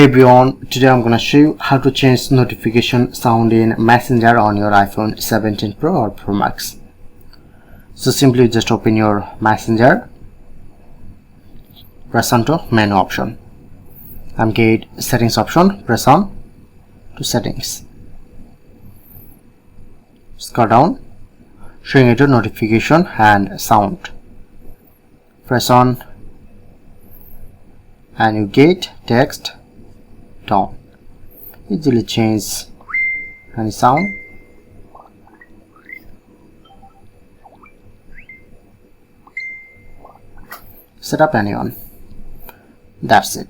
Hey everyone, today I'm gonna show you how to change notification sound in Messenger on your iPhone 17 Pro or Pro Max. So simply just open your Messenger, press on to menu option and get settings option, press on to settings. Scroll down, showing you to notification and sound. Press on and you get text tone. Easily change any sound. Set up anyone. That's it.